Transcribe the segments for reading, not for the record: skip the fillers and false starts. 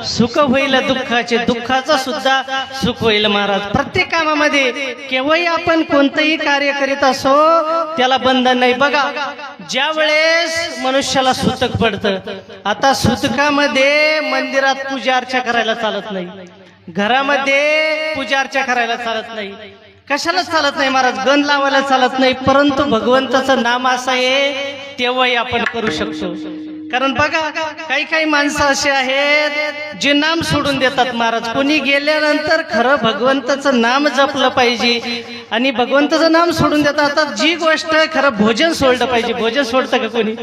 सुख होईल दुःखाचे, दुःखाचं सुद्धा सुख होईल महाराज. प्रत्येक कामामध्ये केव्हाही आपण कोणतंही कार्य करीत असो त्याला बंधन नाही. बघा, ज्या वेळेस मनुष्याला सुतक पडतं, आता सुतकामध्ये मंदिरात पूजा अर्चा करायला चालत नाही, घरामध्ये पूजा अर्चा करायला चालत नाही, कशाला चालत नाही महाराज, गण लावायला चालत नाही, परंतु भगवंताचं नाम असं आहे तेव्हाही आपण करू शकतो. कारण बघा, काही काही माणसं असे आहेत जे नाम सोडून देतात महाराज. कोणी गेल्यानंतर खरं भगवंताचं नाम जपलं पाहिजे आणि भगवंताचं नाम सोडून देतात. आता जी गोष्ट खरं भोजन सोडलं पाहिजे, भोजन सोडतं का कोणी?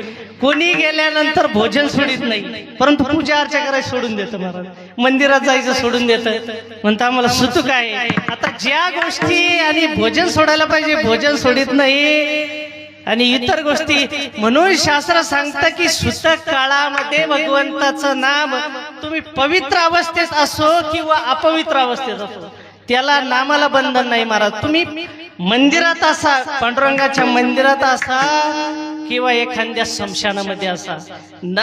कोणी गेल्यानंतर भोजन सोडित नाही, परंतु पूजा अर्चा करायला सोडून देतं महाराज, मंदिरात जायचं सोडून देतं, म्हणतं आम्हाला सुतक आहे. आता ज्या गोष्टी आणि भोजन सोडायला पाहिजे भोजन सोडित नाही आणि इतर गोष्टी. म्हणून शास्त्र सांगतं की सुतक काळामध्ये भगवंताचं नाम तुम्ही पवित्र अवस्थेत असो किंवा अपवित्र अवस्थेत असो त्याला नामाला बंधन नाही महाराज. तुम्ही मंदिरात असा, पांडुरंगाच्या मंदिरात असा किंवा एखाद्या स्मशानामध्ये असा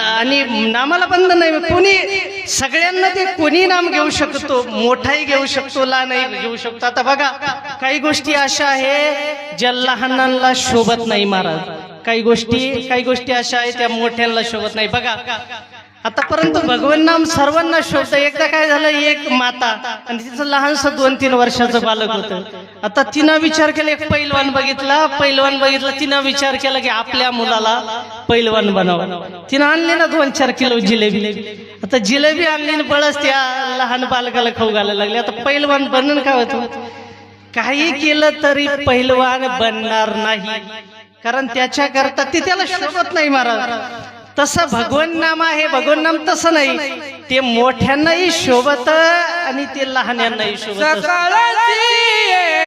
आणि नामाला बंधन नाही. कोणी सगळ्यांना ते कोणी नाम घेऊ शकतो, मोठाही घेऊ शकतो, लहानही घेऊ शकतो. आता बघा, काही गोष्टी अशा आहे ज्या लहानांना शोभत नाही महाराज, काही गोष्टी अशा आहेत त्या मोठ्यांना शोभत नाही. बघा आता, परंतु भगवान नाम सर्वांना शोभतं. एकदा काय झालं, एक माता आणि तिचं लहानसं 2-3 वर्षाचं बालक होतं. आता तिनं विचार केला, एक पैलवान बघितला, तिनं विचार केला की आपल्या मुलाला पैलवान बनावं. तिनं आणली ना 2-4 किलो जिलेबी. आता जिलेबी आणली ना बळच त्या लहान बालकाला खाऊ घालायला लागली. आता पैलवान बनणं काय होतं? काही केलं तरी पैलवान बनणार नाही, कारण त्याच्याकरता ती त्याला शोभत नाही महाराज. तसं भगवान नाम आहे, भगवान नाम तसं नाही, ते मोठ्यांनाही शोभत आणि ते लहान्यांनाही शोभत.